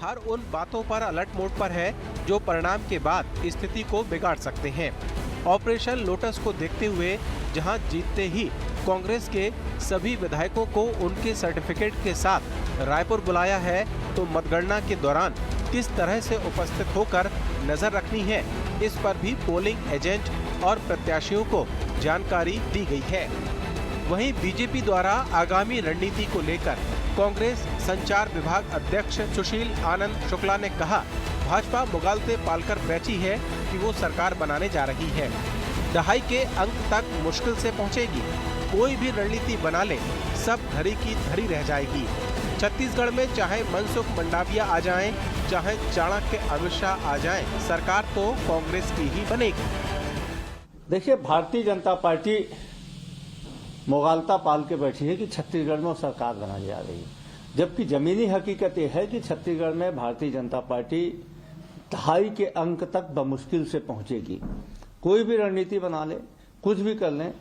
हर उन बातों पर अलर्ट मोड पर है जो परिणाम के बाद स्थिति को बिगाड़ सकते हैं। ऑपरेशन लोटस को देखते हुए जहां जीतते ही कांग्रेस के सभी विधायकों को उनके सर्टिफिकेट के साथ रायपुर बुलाया है, तो मतगणना के दौरान किस तरह से उपस्थित होकर नजर रखनी है, इस पर भी पोलिंग एजेंट और प्रत्याशियों को जानकारी दी गई है। वहीं बीजेपी द्वारा आगामी रणनीति को लेकर कांग्रेस संचार विभाग अध्यक्ष सुशील आनंद शुक्ला ने कहा, भाजपा मुगालते पालकर बैठी है कि वो सरकार बनाने जा रही है। दहाई के अंक तक मुश्किल से पहुंचेगी। कोई भी रणनीति बना ले, सब धरी की धरी रह जाएगी। छत्तीसगढ़ में चाहे मनसुख मंडाविया आ जाएं, चाहे चाणक्य अमित शाह आ जाएं, सरकार तो कांग्रेस की ही बनेगी। देखिए, भारतीय जनता पार्टी मुगालता पाल के बैठी है कि छत्तीसगढ़ में सरकार बनाने जा रही है, जबकि जमीनी हकीकत यह है कि छत्तीसगढ़ में भारतीय जनता पार्टी दहाई के अंक तक बमुश्किल से पहुंचेगी। कोई भी रणनीति बना ले, कुछ भी कर लें,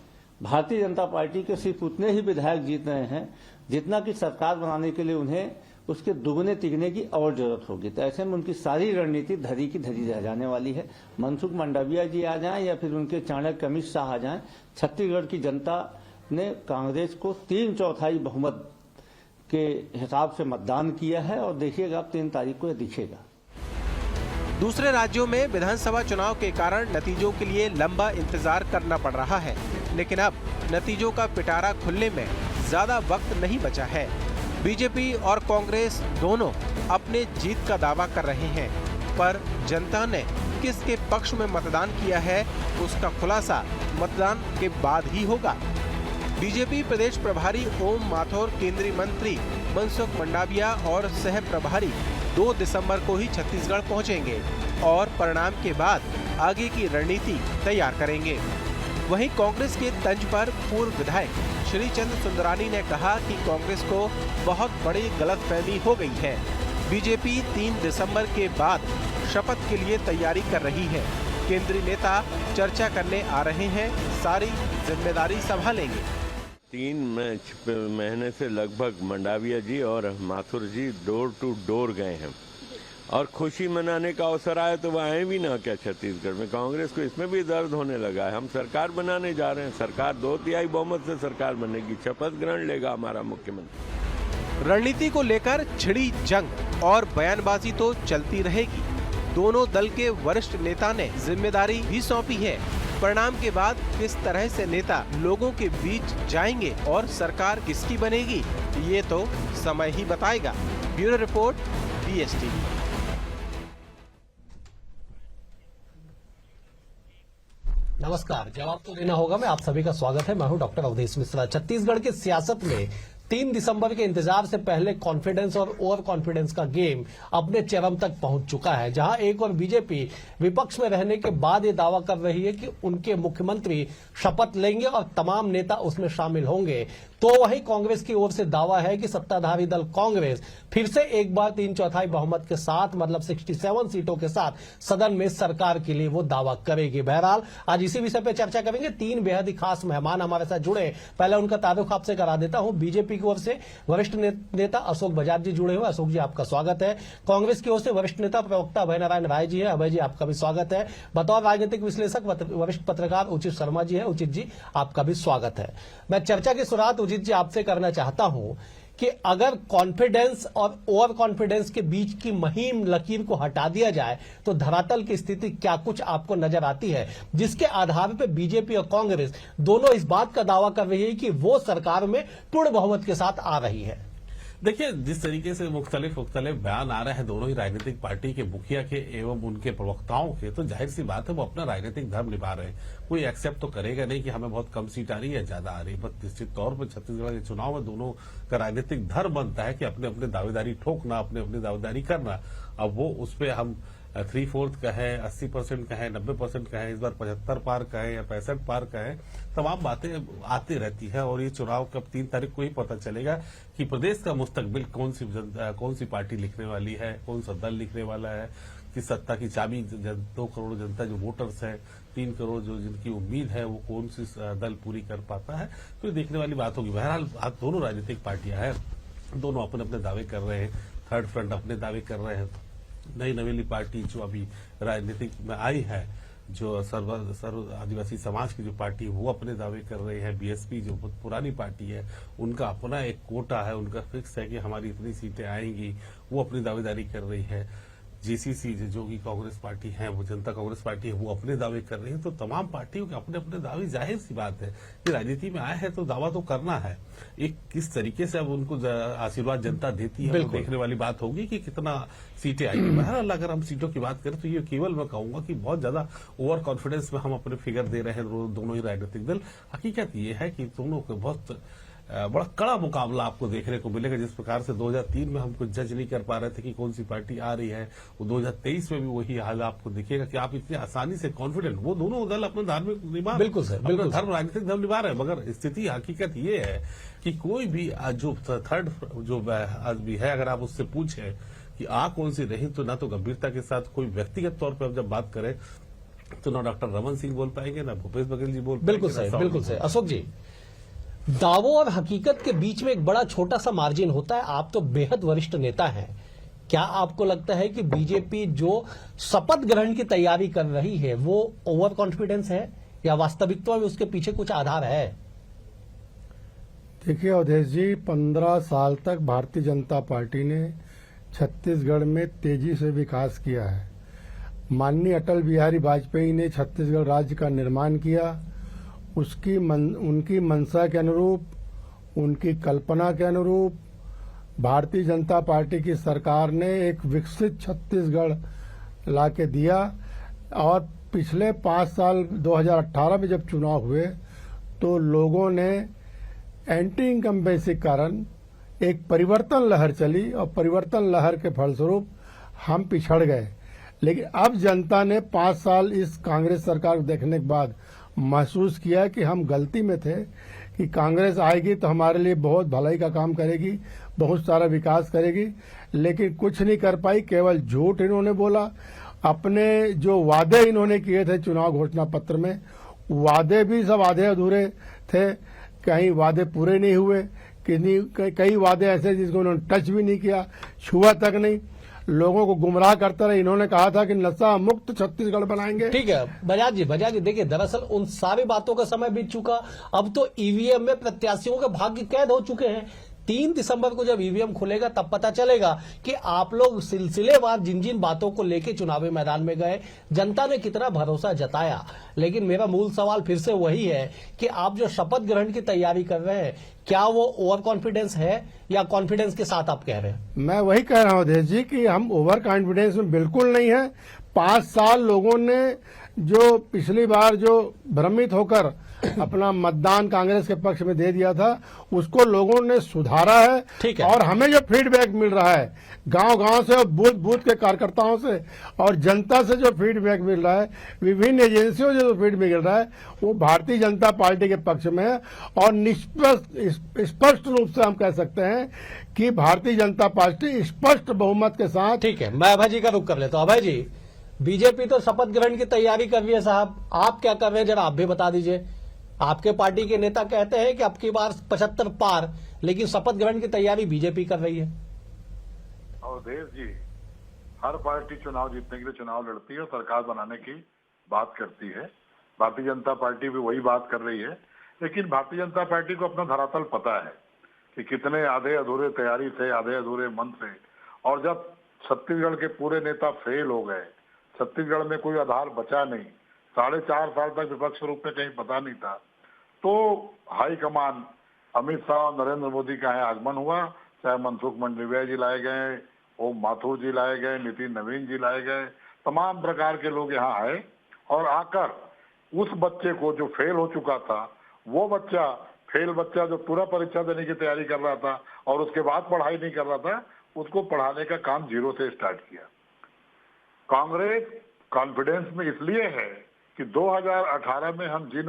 भारतीय जनता पार्टी के सिर्फ उतने ही विधायक जीत रहे हैं जितना कि सरकार बनाने के लिए उन्हें उसके दुगने तिगने की और जरूरत होगी। तो ऐसे में उनकी सारी रणनीति धरी की धरी रह जाने वाली है। मनसुख मंडाविया जी आ जाएं या फिर उनके चाणक्य अमित शाह आ जाएं, छत्तीसगढ़ की जनता ने कांग्रेस को 3/4 बहुमत के हिसाब से मतदान किया है और देखिएगा अब 3 तारीख को यह दिखेगा। दूसरे राज्यों में विधानसभा चुनाव के कारण नतीजों के लिए लंबा इंतजार करना पड़ रहा है, लेकिन अब नतीजों का पिटारा खुलने में ज्यादा वक्त नहीं बचा है। बीजेपी और कांग्रेस दोनों अपने जीत का दावा कर रहे हैं, पर जनता ने किसके पक्ष में मतदान किया है उसका खुलासा मतदान के बाद ही होगा। बीजेपी प्रदेश प्रभारी ओम माथुर, केंद्रीय मंत्री मनसुख मंडाविया और सह प्रभारी 2 दिसंबर को ही छत्तीसगढ़ पहुंचेंगे और परिणाम के बाद आगे की रणनीति तैयार करेंगे। वहीं कांग्रेस के तंज पर पूर्व विधायक श्रीचंद्र सुंदरानी ने कहा कि कांग्रेस को बहुत बड़ी गलतफहमी हो गई है। बीजेपी 3 दिसंबर के बाद शपथ के लिए तैयारी कर रही है। केंद्रीय नेता चर्चा करने आ रहे हैं, सारी जिम्मेदारी संभालेंगे। 3 महीने से लगभग मंडाविया जी और माथुर जी डोर टू डोर गए हैं और खुशी मनाने का अवसर आया तो वह आए भी ना क्या छत्तीसगढ़ में। कांग्रेस को इसमें भी दर्द होने लगा है। हम सरकार बनाने जा रहे हैं, सरकार 2/3 बहुमत से सरकार बनेगी, शपथ ग्रहण लेगा हमारा मुख्यमंत्री। रणनीति को लेकर छिड़ी जंग और बयानबाजी तो चलती रहेगी। दोनों दल के वरिष्ठ नेता ने जिम्मेदारी भी सौंपी है। परिणाम के बाद किस तरह से नेता लोगों के बीच जाएंगे और सरकार किसकी बनेगी, ये तो समय ही बताएगा। Bureau report, BSTV। नमस्कार, जवाब तो देना होगा। मैं आप सभी का स्वागत है। मैं हूं डॉक्टर अवधेश मिश्रा। छत्तीसगढ़ की सियासत में 3 दिसंबर के इंतजार से पहले कॉन्फिडेंस और ओवर कॉन्फिडेंस का गेम अपने चरम तक पहुंच चुका है, जहां एक और बीजेपी विपक्ष में रहने के बाद ये दावा कर रही है कि उनके मुख्यमंत्री शपथ लेंगे और तमाम नेता उसमें शामिल होंगे, तो वहीं कांग्रेस की ओर से दावा है कि सत्ताधारी दल कांग्रेस फिर से एक बार 3/4 बहुमत के साथ, मतलब 67 सीटों के साथ सदन में सरकार के लिए वो दावा करेगी। बहरहाल आज इसी विषय पर चर्चा करेंगे। 3 बेहद ही खास मेहमान हमारे साथ जुड़े। पहले उनका तारुफ आपसे करा देता हूं। बीजेपी की ओर से वरिष्ठ नेता अशोक बजाज जी जुड़े हुए। अशोक जी, आपका स्वागत है। कांग्रेस की ओर से वरिष्ठ नेता प्रवक्ता अभय नारायण राय जी है। अभय जी, आपका भी स्वागत है। बतौर राजनीतिक विश्लेषक वरिष्ठ पत्रकार उचित शर्मा जी है। उचित जी, आपका भी स्वागत है। मैं चर्चा की शुरुआत उचित जी आपसे करना चाहता हूं कि अगर कॉन्फिडेंस और ओवर कॉन्फिडेंस के बीच की महीन लकीर को हटा दिया जाए तो धरातल की स्थिति क्या कुछ आपको नजर आती है, जिसके आधार पर बीजेपी और कांग्रेस दोनों इस बात का दावा कर रही है कि वो सरकार में पूर्ण बहुमत के साथ आ रही है? देखिए, जिस तरीके से मुख्तलिफ बयान आ रहे हैं दोनों ही राजनीतिक पार्टी के मुखिया के एवं उनके प्रवक्ताओं के, तो जाहिर सी बात है वो अपना राजनीतिक धर्म निभा रहे हैं। कोई एक्सेप्ट तो करेगा नहीं कि हमें बहुत कम सीट आ रही है, ज्यादा आ रही है। बस निश्चित तौर पर छत्तीसगढ़ के चुनाव में दोनों का राजनीतिक धर्म बनता है कि अपने अपने दावेदारी ठोकना, अपने अपने दावेदारी करना। अब वो उस पर हम 3/4 का है, 80% का है, 90% का है, इस बार 75 पार का है या 65 पार का है, तमाम बातें आती रहती है। और ये चुनाव कब 3 तारीख को ही पता चलेगा कि प्रदेश का मुस्तकबिल कौन सी पार्टी लिखने वाली है, कौन सा दल लिखने वाला है, किस सत्ता की चाबी 2 करोड़ जनता जो वोटर्स है, 3 करोड़ जो जिनकी उम्मीद है, वो कौन सी दल पूरी कर पाता है, तो ये देखने वाली बात होगी। बहरहाल आज दोनों राजनीतिक पार्टियां हैं, दोनों अपने अपने दावे कर रहे हैं। थर्ड फ्रंट अपने दावे कर रहे हैं। नई नवेली पार्टी जो अभी राजनीतिक में आई है, जो सर्व आदिवासी समाज की जो पार्टी है वो अपने दावे कर रही है। बीएसपी जो बहुत पुरानी पार्टी है, उनका अपना एक कोटा है, उनका फिक्स है कि हमारी इतनी सीटें आएंगी, वो अपनी दावेदारी कर रही है। जीसीसी जो कि कांग्रेस पार्टी है, वो जनता कांग्रेस पार्टी है, वो अपने दावे कर रही है। तो तमाम पार्टियों के अपने अपने दावे, जाहिर सी बात है कि राजनीति में आए हैं तो दावा तो करना है। एक किस तरीके से अब उनको आशीर्वाद जनता देती है, वो देखने वाली बात होगी कि कितना सीटें आएंगी। बहरहाल अगर हम सीटों की बात करें तो ये केवल मैं कहूंगा कि बहुत ज्यादा ओवर कॉन्फिडेंस में हम अपने फिगर दे रहे हैं दोनों ही राजनीतिक दल। हकीकत ये है कि दोनों के बहुत बड़ा कड़ा मुकाबला आपको देखने को मिलेगा। जिस प्रकार से 2003 में हम कुछ जज नहीं कर पा रहे थे कि कौन सी पार्टी आ रही है, वो 2023 में भी वही हाल आपको दिखेगा कि आप इतनी आसानी से कॉन्फिडेंट, वो दोनों दल अपना धार्मिक निभा, बिल्कुल सर, बिल्कुल अपना धर्म राजनीतिक धर्म निभा रहे हैं। मगर स्थिति हकीकत ये है कि कोई भी जो थर्ड जो आदमी है, अगर आप उससे पूछे कि कौन सी रही, तो ना तो गंभीरता के साथ कोई व्यक्तिगत तौर पर जब बात करें तो ना डॉक्टर रमन सिंह बोल पाएंगे, ना भूपेश बघेल जी बोल पाएंगे। बिल्कुल सही, बिल्कुल सही। अशोक जी, दावों और हकीकत के बीच में एक बड़ा छोटा सा मार्जिन होता है। आप तो बेहद वरिष्ठ नेता हैं, क्या आपको लगता है कि बीजेपी जो शपथ ग्रहण की तैयारी कर रही है वो ओवर कॉन्फिडेंस है, या वास्तविकता में उसके पीछे कुछ आधार है? देखिए अवधेश जी, 15 साल तक भारतीय जनता पार्टी ने छत्तीसगढ़ में तेजी से विकास किया है। माननीय अटल बिहारी वाजपेयी ने छत्तीसगढ़ राज्य का निर्माण किया। उनकी मंशा के अनुरूप, उनकी कल्पना के अनुरूप भारतीय जनता पार्टी की सरकार ने एक विकसित छत्तीसगढ़ लाके दिया। और पिछले 5 साल 2018 में जब चुनाव हुए तो लोगों ने एंटी इनकम्बेंसी के कारण एक परिवर्तन लहर चली, और परिवर्तन लहर के फलस्वरूप हम पिछड़ गए। लेकिन अब जनता ने 5 साल इस कांग्रेस सरकार को देखने के बाद महसूस किया कि हम गलती में थे, कि कांग्रेस आएगी तो हमारे लिए बहुत भलाई का काम करेगी, बहुत सारा विकास करेगी, लेकिन कुछ नहीं कर पाई। केवल झूठ इन्होंने बोला। अपने जो वादे इन्होंने किए थे चुनाव घोषणा पत्र में, वादे भी सब आधे अधूरे थे, कहीं वादे पूरे नहीं हुए, कई वादे ऐसे जिसको उन्होंने टच भी नहीं किया, छुआ तक नहीं, लोगों को गुमराह करते रहे। इन्होंने कहा था कि नशा मुक्त छत्तीसगढ़ बनाएंगे। ठीक है बजाज जी, देखिए दरअसल उन सारी बातों का समय बीत चुका। अब तो ईवीएम में प्रत्याशियों के भाग्य कैद हो चुके हैं। 3 दिसंबर को जब ईवीएम खुलेगा तब पता चलेगा कि आप लोग सिलसिलेवार जिन जिन बातों को लेकर चुनावी मैदान में गए, जनता ने कितना भरोसा जताया। लेकिन मेरा मूल सवाल फिर से वही है कि आप जो शपथ ग्रहण की तैयारी कर रहे हैं, क्या वो ओवर कॉन्फिडेंस है या कॉन्फिडेंस के साथ आप कह रहे हैं? मैं वही कह रहा हूं अवधेश जी कि हम ओवर कॉन्फिडेंस में बिल्कुल नहीं है। 5 साल लोगों ने जो पिछली बार जो भ्रमित होकर अपना मतदान कांग्रेस के पक्ष में दे दिया था, उसको लोगों ने सुधारा है। ठीक है। और हमें जो फीडबैक मिल रहा है गांव-गांव से और बूथ के कार्यकर्ताओं से और जनता से जो फीडबैक मिल रहा है, विभिन्न एजेंसियों से जो फीडबैक मिल रहा है, वो भारतीय जनता पार्टी के पक्ष में है। और स्पष्ट रूप से हम कह सकते हैं कि भारतीय जनता पार्टी स्पष्ट बहुमत के साथ। ठीक है, मैं अभय जी का रुख कर लेता हूं। अभय जी, बीजेपी तो शपथ ग्रहण की तैयारी कर रही है साहब, आप क्या कर रहे हैं जरा आप भी बता दीजिए। आपके पार्टी के नेता कहते हैं कि अब की बार 75 पार, लेकिन शपथ ग्रहण की तैयारी बीजेपी कर रही है। अवधेश जी, हर पार्टी चुनाव जीतने के लिए चुनाव लड़ती है और सरकार बनाने की बात करती है। भारतीय जनता पार्टी भी वही बात कर रही है। लेकिन भारतीय जनता पार्टी को अपना धरातल पता है कि कितने आधे अधूरे तैयारी थे, आधे अधूरे मन थे। और जब छत्तीसगढ़ के पूरे नेता फेल हो गए, छत्तीसगढ़ में कोई आधार बचा नहीं, 4.5 साल तक विपक्ष रूप में कहीं पता नहीं था, तो हाईकमान अमित शाह और नरेंद्र मोदी का यहाँ आगमन हुआ। चाहे मनसुख मंडाविया जी लाए गए, ओम माथुर जी लाए गए, नितिन नवीन जी लाए गए, तमाम प्रकार के लोग यहाँ आए और आकर उस बच्चे को जो फेल हो चुका था, वो फेल बच्चा जो पूरा परीक्षा देने की तैयारी कर रहा था और उसके बाद पढ़ाई नहीं कर रहा था, उसको पढ़ाने का काम जीरो से स्टार्ट किया। कांग्रेस कॉन्फिडेंस में इसलिए है कि 2018 में हम जिन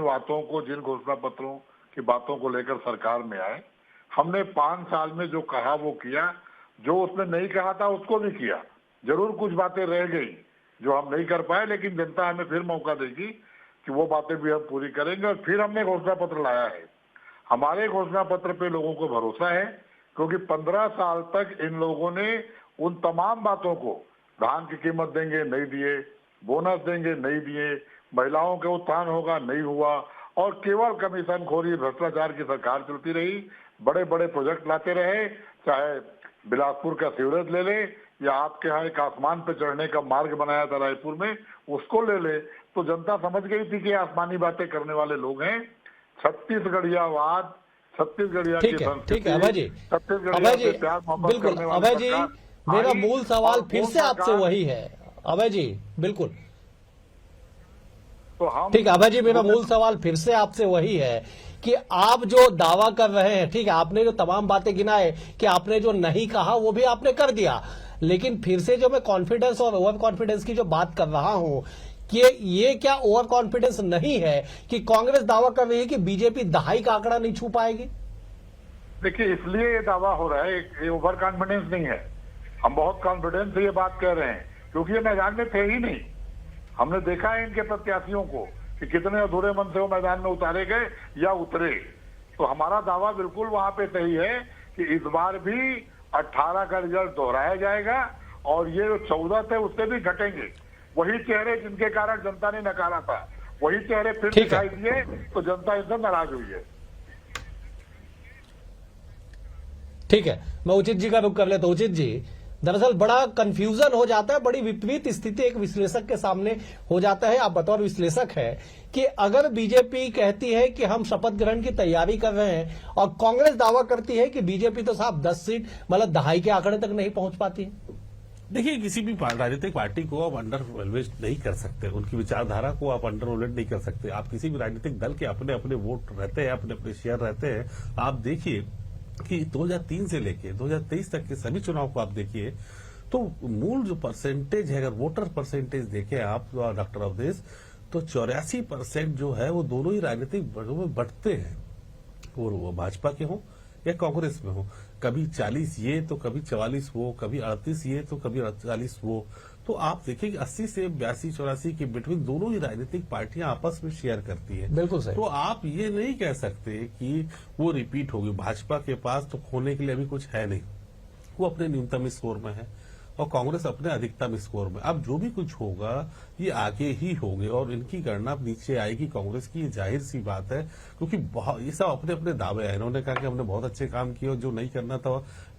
घोषणा पत्रों की बातों को लेकर सरकार में आए, हमने 5 साल में जो कहा वो किया, जो उसने नहीं कहा था उसको भी किया। जरूर कुछ बातें रह गई जो हम नहीं कर पाए, लेकिन जनता हमें फिर मौका देगी कि वो बातें भी हम पूरी करेंगे। और फिर हमने घोषणा पत्र लाया है। हमारे घोषणा पत्र पे लोगों को भरोसा है, क्योंकि 15 साल तक इन लोगों ने उन तमाम बातों को, धान की कीमत देंगे नहीं दिए, बोनस देंगे नहीं दिए, महिलाओं के उत्थान होगा नहीं हुआ, और केवल कमीशन खोरी भ्रष्टाचार की सरकार चलती रही। बड़े बड़े प्रोजेक्ट लाते रहे, चाहे बिलासपुर का सीवरेज ले ले या आपके यहाँ एक आसमान पे चढ़ने का मार्ग बनाया था रायपुर में, उसको ले ले, तो जनता समझ गई थी कि आसमानी बातें करने वाले लोग हैं। छत्तीसगढ़ियावाद, छत्तीसगढ़िया की संस्कृति, ठीक है अभय जी, छत्तीसगढ़िया से प्यार मोहब्बत बिल्कुल करने वाली अभय जी, सरकार मेरा आई मूल सवाल और फिर वो से आपसे सरकार- वही है अभय जी, बिल्कुल तो हम ठीक है अभय जी, मेरा मूल सवाल फिर से आपसे वही है कि आप जो दावा कर रहे हैं, ठीक है, आपने जो तमाम बातें गिनाए कि आपने जो नहीं कहा वो भी आपने कर दिया, लेकिन फिर से जो मैं कॉन्फिडेंस और ओवर कॉन्फिडेंस की जो बात कर रहा हूं कि ये क्या ओवर कॉन्फिडेंस नहीं है कि कांग्रेस दावा कर रही है कि बीजेपी दहाई का आंकड़ा नहीं छू पाएगी? देखिए, इसलिए ये दावा हो रहा है, ये ओवर कॉन्फिडेंस नहीं है। हम बहुत कॉन्फिडेंस से ये बात कह रहे हैं क्योंकि ये मैदान में थे ही नहीं। हमने देखा है इनके प्रत्याशियों को कि कितने अधूरे मन से वो मैदान में उतारे गए या उतरे। तो हमारा दावा बिल्कुल वहां पे सही है कि इस बार भी 18 का रिजल्ट दोहराया जाएगा और ये जो 14 थे उससे भी घटेंगे। वही चेहरे जिनके कारण जनता ने नकारा था, वही चेहरे फिर ठीक है। दिखाई दिए, तो जनता इनसे नाराज हुई है। ठीक है, मैं उचित जी का रुख कर लेता हूं। उचित जी, दरअसल बड़ा कंफ्यूजन हो जाता है, बड़ी विपरीत स्थिति एक विश्लेषक के सामने हो जाता है। आप बतौर विश्लेषक है कि अगर बीजेपी कहती है कि हम शपथ ग्रहण की तैयारी कर रहे हैं और कांग्रेस दावा करती है कि बीजेपी तो साहब 10 सीट मतलब दहाई के आंकड़े तक नहीं पहुंच पाती है। देखिए, किसी भी राजनीतिक पार्टी को आप अंडर वैल्यूएट नहीं कर सकते, उनकी विचारधारा को आप अंडर वैल्यूएट नहीं कर सकते। आप किसी भी राजनीतिक दल के अपने अपने वोट रहते हैं, अपने अपने शेयर रहते हैं। आप देखिए कि 2003 से लेके 2023 तक के सभी चुनाव को आप देखिए तो मूल जो परसेंटेज है, अगर वोटर परसेंटेज देखें आप डॉक्टर अवधेश, तो 84% जो है वो दोनों ही राजनीतिक दलों में बढ़ते हैं, और वो भाजपा के हों या कांग्रेस में हो। कभी 40 ये तो कभी 44 वो, कभी 38 ये तो कभी 48 वो। तो आप देखिए कि 80 से 82-84 के बिटवीन दोनों ही राजनीतिक पार्टियां आपस में शेयर करती है। बिल्कुल सही। तो आप ये नहीं कह सकते कि वो रिपीट होगी। भाजपा के पास तो खोने के लिए अभी कुछ है नहीं, वो अपने न्यूनतम स्कोर में है और कांग्रेस अपने अधिकतम स्कोर में। अब जो भी कुछ होगा ये आगे ही होंगे और इनकी गणना नीचे आएगी कांग्रेस की, ये जाहिर सी बात है, क्योंकि ये सब अपने अपने दावे हैं। इन्होंने कहा कि हमने बहुत अच्छे काम किए और जो नहीं करना था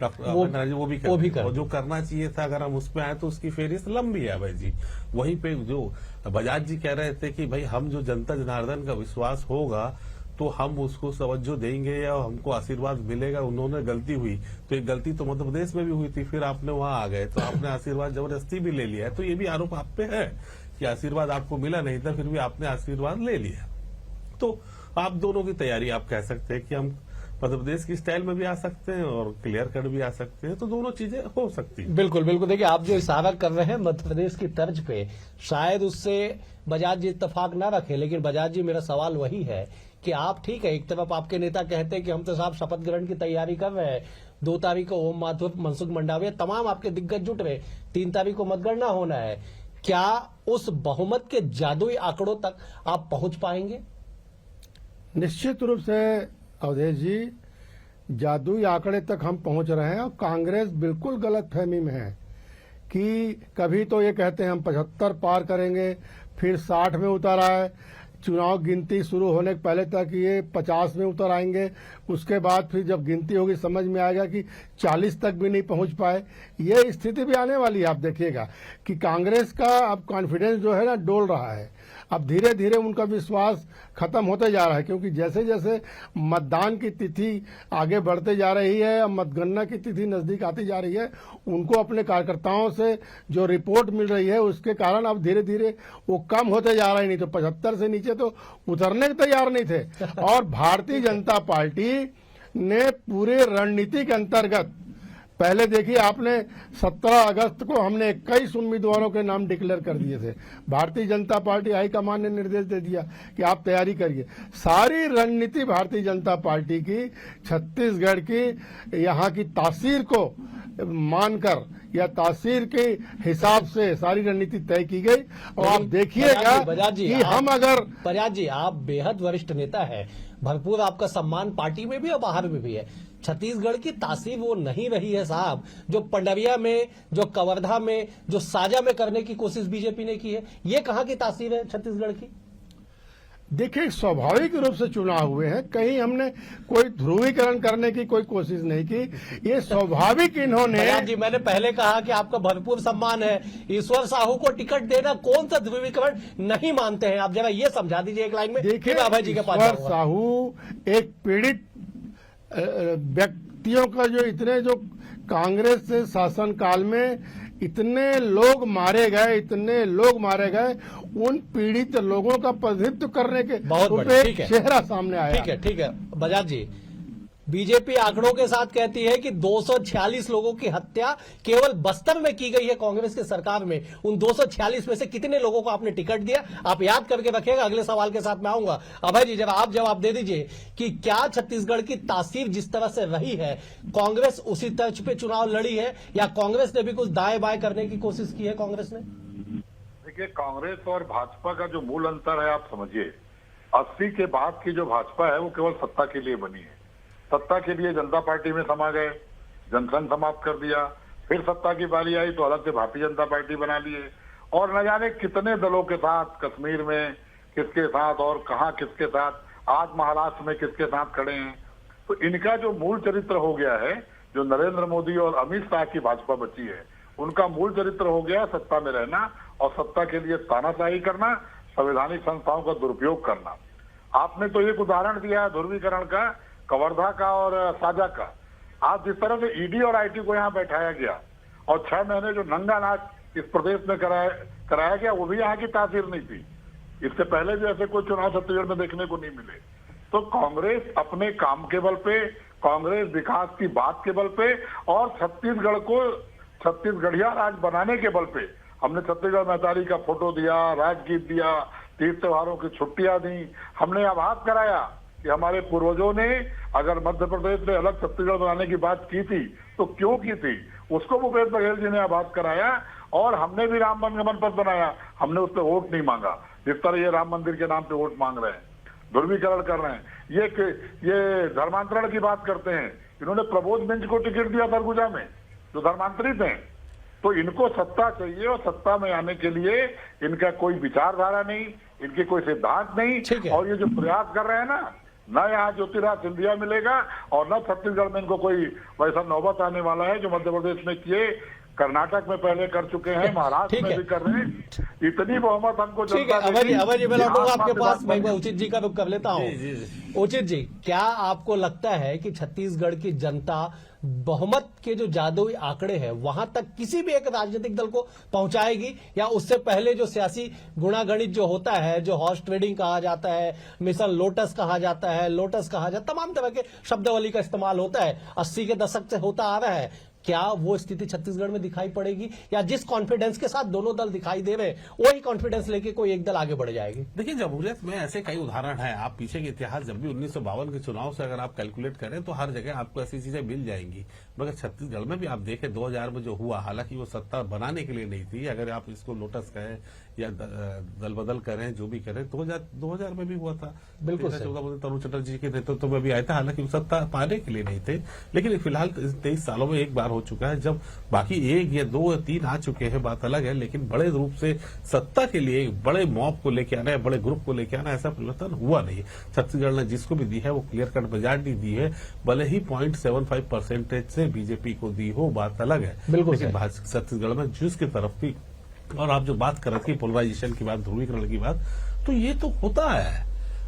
डॉक्टर अभय जी वो भी कर, और जो करना चाहिए था अगर हम उसमें आए तो उसकी फेरिस्त लंबी है भाई जी। वहीं पे जो बजाज जी कह रहे थे कि भाई हम जो जनता जनार्दन का विश्वास होगा तो हम उसको तवज्जो देंगे या हमको आशीर्वाद मिलेगा। उन्होंने गलती हुई तो एक गलती तो मध्य प्रदेश में भी हुई थी, फिर आपने वहां आ गए तो आपने आशीर्वाद जबरदस्ती भी ले लिया है। तो ये भी आरोप आप पे है कि आशीर्वाद आपको मिला नहीं था, फिर भी आपने आशीर्वाद ले लिया। तो आप दोनों की तैयारी आप कह सकते हैं कि हम मध्य प्रदेश की स्टाइल में भी आ सकते हैं और क्लियर कट भी आ सकते हैं, तो दोनों चीजें हो सकती हैं। बिल्कुल बिल्कुल, देखिए आप जो इशारा कर रहे हैं मध्य प्रदेश की तर्ज पे, शायद उससे बजाज जी इत्तेफाक ना रखे, लेकिन बजाज जी मेरा सवाल वही है कि आप ठीक है, एक तरफ आपके नेता कहते हैं कि हम तो साहब शपथ ग्रहण की तैयारी कर रहे हैं, 2 तारीख को ओम माथुर, मनसुख मंडाविया, तमाम आपके दिग्गज जुट रहे, 3 तारीख को मतगणना होना है। क्या उस बहुमत के जादुई आंकड़ों तक आप पहुंच पाएंगे? निश्चित रूप से अवधेश जी, जादुई आंकड़े तक हम पहुंच रहे हैं और कांग्रेस बिल्कुल गलत फहमी में है कि कभी तो ये कहते हैं हम 75 पार करेंगे, फिर 60 में उतर आए, चुनाव गिनती शुरू होने के पहले तक ये 50 में उतर आएंगे, उसके बाद फिर जब गिनती होगी समझ में आएगा कि 40 तक भी नहीं पहुंच पाए। ये स्थिति भी आने वाली है। आप देखिएगा कि कांग्रेस का अब कॉन्फिडेंस जो है ना डोल रहा है। अब धीरे धीरे उनका विश्वास खत्म होते जा रहा है, क्योंकि जैसे जैसे मतदान की तिथि आगे बढ़ते जा रही है और मतगणना की तिथि नजदीक आती जा रही है, उनको अपने कार्यकर्ताओं से जो रिपोर्ट मिल रही है उसके कारण अब धीरे धीरे वो कम होते जा रहा है। नहीं तो 75 से नीचे तो उतरने के तैयार नहीं थे। और भारतीय जनता पार्टी ने पूरे रणनीति के अंतर्गत, पहले देखिए आपने 17 अगस्त को हमने 21 उम्मीदवारों के नाम डिक्लेयर कर दिए थे। भारतीय जनता पार्टी हाईकमान ने निर्देश दे दिया कि आप तैयारी करिए। सारी रणनीति भारतीय जनता पार्टी की, छत्तीसगढ़ की यहाँ की तासीर को मानकर या तासीर के हिसाब से सारी रणनीति तय की गई। और आप देखिएगा कि हम अगर बजाज जी आप बेहद वरिष्ठ नेता है, भरपूर आपका सम्मान पार्टी में भी और बाहर में भी है। छत्तीसगढ़ की तासीर वो नहीं रही है साहब जो पंडरिया में, जो कवर्धा में, जो साजा में करने की कोशिश बीजेपी ने की है। ये कहां की तासीर है छत्तीसगढ़ की? देखिए, स्वाभाविक रूप से चुनाव हुए हैं, कहीं हमने कोई ध्रुवीकरण करने की कोई कोशिश नहीं की। ये स्वाभाविक इन्होंने बजाज जी, मैंने पहले कहा कि आपका भरपूर सम्मान है, ईश्वर साहू को टिकट देना कौन सा ध्रुवीकरण नहीं मानते हैं आप? जरा ये समझा दीजिए एक लाइन में। देखिए, अभय जी के पास ईश्वर जाऊंगा। साहू एक पीड़ित व्यक्तियों का जो इतने जो कांग्रेस से शासनकाल में इतने लोग मारे गए, उन पीड़ित लोगों का प्रतिनिधित्व करने के बहुत बढ़िया, एक ठीक है। चेहरा सामने आया। ठीक है बजाज जी, बीजेपी आंकड़ों के साथ कहती है कि 246 लोगों की हत्या केवल बस्तर में की गई है कांग्रेस की सरकार में। उन 246 में से कितने लोगों को आपने टिकट दिया, आप याद करके रखिएगा। अगले सवाल के साथ मैं आऊंगा। अभय जी, जब आप जवाब दे दीजिए कि क्या छत्तीसगढ़ की तासीर जिस तरह से रही है, कांग्रेस उसी तर्ज पे चुनाव लड़ी है या कांग्रेस ने भी कुछ दाएं बाएं करने की कोशिश की है? कांग्रेस ने, देखिए, कांग्रेस और भाजपा का जो मूल अंतर है आप समझिए, 80 के बाद की जो भाजपा है वो केवल सत्ता के लिए बनी है। सत्ता के लिए जनता पार्टी में समा गए, जनसंघ समाप्त कर दिया, फिर सत्ता की बारी आई तो अलग से भारतीय जनता पार्टी बना लिए, और न जाने कितने दलों के साथ, कश्मीर में किसके साथ और कहां किसके साथ, आज महाराष्ट्र में किसके साथ खड़े हैं। तो इनका जो मूल चरित्र हो गया है, जो नरेंद्र मोदी और अमित शाह की भाजपा बची है, उनका मूल चरित्र हो गया सत्ता में रहना और सत्ता के लिए तानाशाही करना, संवैधानिक संस्थाओं का दुरुपयोग करना। आपने तो एक उदाहरण दिया ध्रुवीकरण का, कवर्धा का और साजा का। आज जिस तरह से ईडी और आईटी को यहाँ बैठाया गया और 6 महीने जो नंगा नाच इस प्रदेश में कराया गया, वो भी यहाँ की तासीर नहीं थी। इससे पहले भी ऐसे कोई चुनाव छत्तीसगढ़ में देखने को नहीं मिले। तो कांग्रेस अपने काम के बल पे, कांग्रेस विकास की बात के बल पे और छत्तीसगढ़ को छत्तीसगढ़िया राज बनाने के बल पे, हमने छत्तीसगढ़ मैतारी का फोटो दिया, राजगीत दिया, तीर्थ त्योहारों की छुट्टियां दी, हमने आभास कराया कि हमारे पूर्वजों ने अगर मध्य प्रदेश में अलग छत्तीसगढ़ बनाने की बात की थी तो क्यों की थी, उसको भूपेश बघेल जी ने आभास कराया। और हमने भी राम वनगमन पथ बनाया, हमने उस पर वोट नहीं मांगा जिस तरह ये राम मंदिर के नाम पे वोट मांग रहे हैं, ध्रुवीकरण कर रहे हैं। ये धर्मांतरण की बात करते हैं, इन्होंने प्रबोध मिंज को टिकट दिया सरगुजा में जो धर्मांतरित हैं। तो इनको सत्ता चाहिए और सत्ता में आने के लिए इनका कोई विचारधारा नहीं, इनके कोई सिद्धांत नहीं, और ये जो प्रयास कर रहे हैं ना यहाँ ज्योतिराज सिंधिया मिलेगा और न छत्तीसगढ़ में इनको कोई वैसा नौबत आने वाला है जो मध्य प्रदेश में किए, कर्नाटक में पहले कर चुके हैं, महाराष्ट्र में भी कर रहे हैं। इतनी बहुमत हमको ठीक है। अभय जी, मैं लौटूंगा आपके पास, मैं उचित जी का रुख कर लेता हूँ। उचित जी, क्या आपको लगता है कि छत्तीसगढ़ की जनता बहुमत के जो जादुई आंकड़े हैं वहां तक किसी भी एक राजनीतिक दल को पहुंचाएगी, या उससे पहले जो सियासी गुणागणित जो होता है, जो हॉर्स ट्रेडिंग कहा जाता है, मिशन लोटस कहा जाता है, तमाम तरह के शब्दावली का इस्तेमाल होता है, 80 के दशक से होता आ रहा है, क्या वो स्थिति छत्तीसगढ़ में दिखाई पड़ेगी, या जिस कॉन्फिडेंस के साथ दोनों दल दिखाई दे रहे हैं वही कॉन्फिडेंस लेके कोई एक दल आगे बढ़ जाएगी? देखिए, जमहूरियत में ऐसे कई उदाहरण हैं। आप पीछे के इतिहास, जब भी 1952 के चुनाव से अगर आप कैलकुलेट करें तो हर जगह आपको ऐसी चीजें मिल जाएंगी। मगर छत्तीसगढ़ में भी आप देखें 2000 में जो हुआ, हालांकि वो सत्ता बनाने के लिए नहीं थी, अगर आप इसको लोटस कहें या दल बदल करें, जो भी करें, 2000 में भी हुआ था। बिल्कुल 14 तरुण चटर्जी के नेतृत्व में भी आया था, हालांकि वो सत्ता पाने के लिए नहीं थे। लेकिन फिलहाल 23 सालों में एक बार हो चुका है, जब बाकी 1 या 2 या 3 आ चुके हैं, बात अलग है। लेकिन बड़े रूप से सत्ता के लिए बड़े मॉब को लेकर आना, बड़े ग्रुप को लेकर आना, ऐसा परिवर्तन हुआ नहीं। छत्तीसगढ़ ने जिसको भी दी है वो क्लियर कट मेजॉरिटी दी है, भले ही 0.75% से बीजेपी को दी हो, बात अलग है। लेकिन छत्तीसगढ़ में जूस की तरफ थी। और आप जो बात कर रहे थे पोलराइजेशन की बात, ध्रुवीकरण की बात, तो ये तो होता है।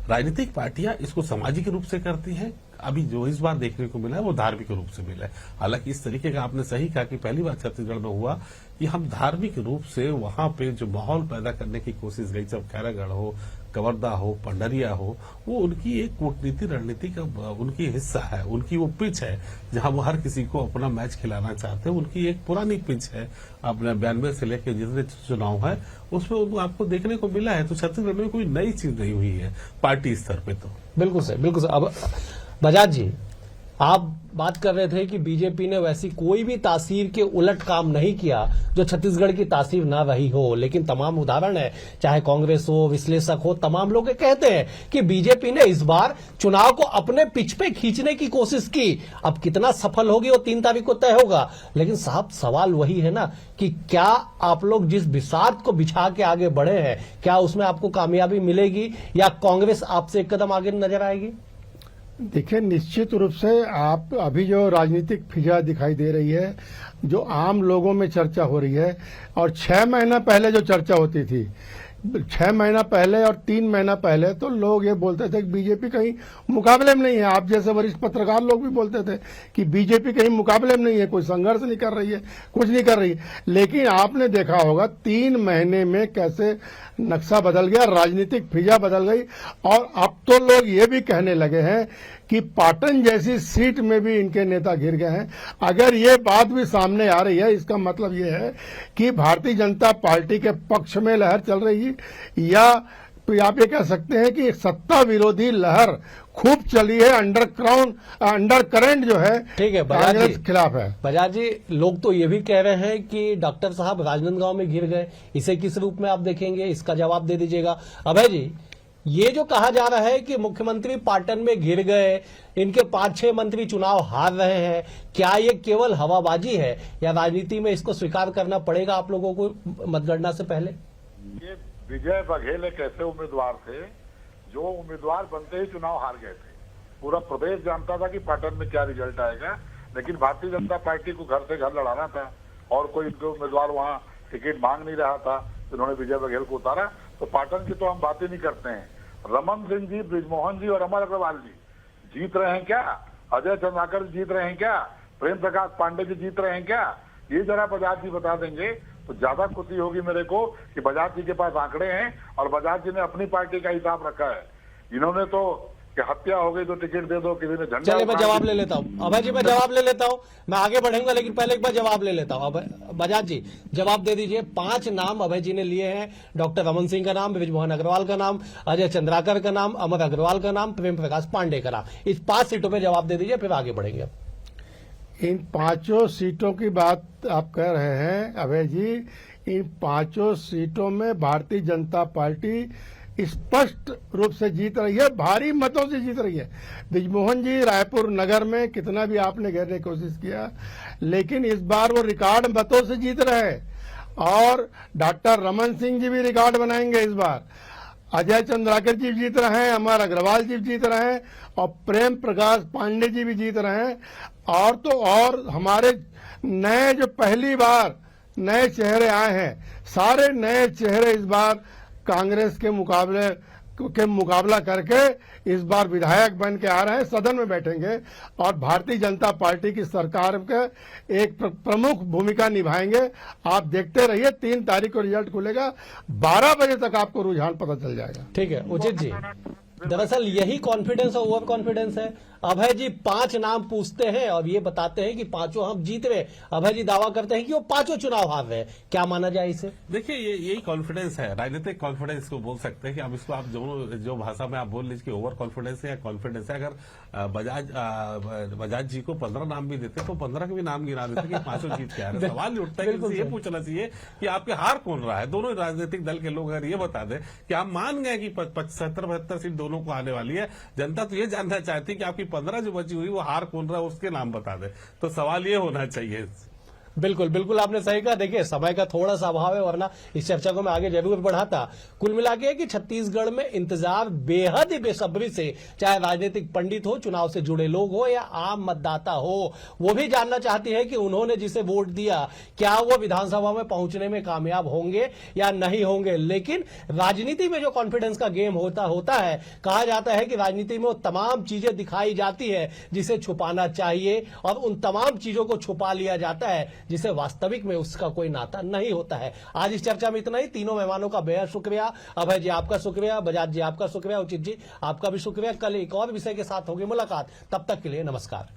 राजनीतिक पार्टियां इसको सामाजिक रूप से करती हैं। अभी जो इस बार देखने को मिला है वो धार्मिक रूप से मिला है। हालांकि इस तरीके का आपने सही कहा कि पहली बार छत्तीसगढ़ में हुआ कि हम धार्मिक रूप से वहां पे जो माहौल पैदा करने की कोशिश गई, चाहे खैरागढ़ हो, कवर्धा हो, पंडरिया हो, वो उनकी एक कूटनीति रणनीति का उनकी हिस्सा है, उनकी वो पिच है जहां वो हर किसी को अपना मैच खिलाना चाहते हैं। उनकी एक पुरानी पिच है, अपने 92 से लेकर जितने चुनाव है उसमें उनको आपको देखने को मिला है। तो छत्तीसगढ़ में कोई नई चीज नहीं हुई है पार्टी स्तर पे। तो बिल्कुल सही, बिल्कुल सही। अब बजाज जी, आप बात कर रहे थे कि बीजेपी ने वैसी कोई भी तासीर के उलट काम नहीं किया जो छत्तीसगढ़ की तासीर ना रही हो, लेकिन तमाम उदाहरण है, चाहे कांग्रेस हो, विश्लेषक हो, तमाम लोग कहते हैं कि बीजेपी ने इस बार चुनाव को अपने पिच पे खींचने की कोशिश की। अब कितना सफल होगी वो 3 तारीख को तय होगा, लेकिन साहब सवाल वही है ना कि क्या आप लोग जिस बिसात को बिछा के आगे बढ़े हैं, क्या उसमें आपको कामयाबी मिलेगी या कांग्रेस आपसे एक कदम आगे नजर आएगी? देखिए, निश्चित रूप से आप अभी जो राजनीतिक फिजा दिखाई दे रही है, जो आम लोगों में चर्चा हो रही है, और 6 महीना पहले जो चर्चा होती थी, 6 महीना पहले और 3 महीना पहले तो लोग ये बोलते थे कि बीजेपी कहीं मुकाबले में नहीं है। आप जैसे वरिष्ठ पत्रकार लोग भी बोलते थे कि बीजेपी कहीं मुकाबले में नहीं है, कोई संघर्ष नहीं कर रही है, कुछ नहीं कर रही है। लेकिन आपने देखा होगा 3 महीने में कैसे नक्शा बदल गया, राजनीतिक फिजा बदल गई। और अब तो लोग ये भी कहने लगे हैं कि पाटन जैसी सीट में भी इनके नेता घिर गए हैं। अगर ये बात भी सामने आ रही है, इसका मतलब ये है कि भारतीय जनता पार्टी के पक्ष में लहर चल रही है, या तो आप ये कह सकते हैं कि सत्ता विरोधी लहर खूब चली है, अंडर करंट जो है ठीक है, कांग्रेस के खिलाफ है। बजाज जी, लोग तो ये भी कह रहे हैं कि डॉक्टर साहब राजनांदगांव में गिर गए, इसे किस रूप में आप देखेंगे, इसका जवाब दे दीजिएगा। अभय जी, ये जो कहा जा रहा है कि मुख्यमंत्री पाटन में गिर गए, इनके 5-6 मंत्री चुनाव हार रहे हैं, क्या ये केवल हवाबाजी है या राजनीति में इसको स्वीकार करना पड़ेगा आप लोगों को मतगणना से पहले? ये विजय बघेल एक ऐसे उम्मीदवार थे जो उम्मीदवार बनते ही चुनाव हार गए थे। पूरा प्रदेश जानता था कि पाटन में क्या रिजल्ट आएगा, लेकिन भारतीय जनता पार्टी को घर से घर लड़ाना था और कोई इनके उम्मीदवार वहां टिकट मांग नहीं रहा था, उन्होंने विजय बघेल को उतारा। तो पाटन की तो हम बात ही नहीं करते हैं। रमन सिंह जी, बृजमोहन जी और अमर अग्रवाल जी जीत रहे हैं क्या? अजय चंद्राकर जीत रहे हैं क्या? प्रेम प्रकाश पांडे जी जीत रहे हैं क्या? ये जरा बजाज जी बता देंगे तो ज्यादा खुशी होगी मेरे को कि बजाज जी के पास आंकड़े हैं और बजाज जी ने अपनी पार्टी का हिसाब रखा है। इन्होंने तो कि हत्या हो गई तो टिकट दे दो, किसी ने झंडा। चलिए मैं जवाब ले लेता हूँ अभय जी, मैं जवाब ले लेता हूँ, मैं आगे बढ़ूंगा लेकिन पहले एक बार जवाब ले लेता हूँ। बजाज जी जवाब दे दीजिए। 5 नाम अभय जी ने लिए हैं, डॉक्टर रमन सिंह का नाम, बृजमोहन अग्रवाल का नाम, अजय चंद्राकर का नाम, अमर अग्रवाल का नाम, प्रेम प्रकाश पांडे का नाम। इस 5 सीटों पर जवाब दे दीजिए, फिर आगे बढ़ेंगे। इन 5 सीटों की बात आप कह रहे हैं अभय जी, इन 5 सीटों में भारतीय जनता पार्टी स्पष्ट रूप से जीत रही है, भारी मतों से जीत रही है। बृजमोहन जी रायपुर नगर में कितना भी आपने घेरने की कोशिश किया, लेकिन इस बार वो रिकॉर्ड मतों से जीत रहे हैं। और डॉक्टर रमन सिंह जी भी रिकॉर्ड बनाएंगे इस बार। अजय चंद्राकर जी जीत रहे हैं, अमर अग्रवाल जी जीत रहे हैं और प्रेम प्रकाश पांडे जी भी जीत रहे हैं। और तो और हमारे नए जो पहली बार नए चेहरे आए हैं, सारे नए चेहरे इस बार कांग्रेस के मुकाबला करके इस बार विधायक बन के आ रहे हैं, सदन में बैठेंगे और भारतीय जनता पार्टी की सरकार के एक प्रमुख भूमिका निभाएंगे। आप देखते रहिए, 3 तारीख को रिजल्ट खुलेगा, 12 बजे तक आपको रुझान पता चल जाएगा। ठीक है उचित जी, दरअसल यही कॉन्फिडेंस और ओवर कॉन्फिडेंस है। अभय जी 5 नाम पूछते हैं और ये बताते हैं कि 5 हम जीत रहे। अभय जी दावा करते हैं कि वो 5 चुनाव हार रहे हैं, क्या माना जाए इसे? देखिए यही कॉन्फिडेंस है, राजनीतिक कॉन्फिडेंस को बोल सकते हैं कि अब इसको आप जो भाषा में आप बोल लीजिए ओवर कॉन्फिडेंस है या कॉन्फिडेंस है। अगर बजाज जी को 15 नाम भी देते तो 15 के भी नाम गिना देते कि 5 जीत के आ रहे। सवाल उठता है कि ये पूछना चाहिए कि आपके हार कौन रहा है। दोनों राजनीतिक दल के लोग अगर ये बता दें कि आप मान गए कि 70-72 सीट दोनों को आने वाली है, जनता तो ये जानना चाहती है कि आपकी 15 जो बची हुई वो हार कौन रहा है, उसके नाम बता दे। तो सवाल ये होना चाहिए। बिल्कुल बिल्कुल आपने सही कहा। देखिए समय का थोड़ा सा अभाव है, वरना इस चर्चा को मैं आगे जरूर बढ़ाता। कुल मिला के कि छत्तीसगढ़ में इंतजार बेहद ही बेसब्री से, चाहे राजनीतिक पंडित हो, चुनाव से जुड़े लोग हो या आम मतदाता हो, वो भी जानना चाहती है कि उन्होंने जिसे वोट दिया क्या वो विधानसभा में पहुंचने में कामयाब होंगे या नहीं होंगे। लेकिन राजनीति में जो कॉन्फिडेंस का गेम होता है, कहा जाता है कि राजनीति में वो तमाम चीजें दिखाई जाती है जिसे छुपाना चाहिए और उन तमाम चीजों को छुपा लिया जाता है जिसे वास्तविक में उसका कोई नाता नहीं होता है। आज इस चर्चा में इतना ही। तीनों मेहमानों का बेहद शुक्रिया। अभय जी आपका शुक्रिया, बजाज जी आपका शुक्रिया, उचित जी आपका भी शुक्रिया। कल एक और विषय के साथ होगी मुलाकात, तब तक के लिए नमस्कार।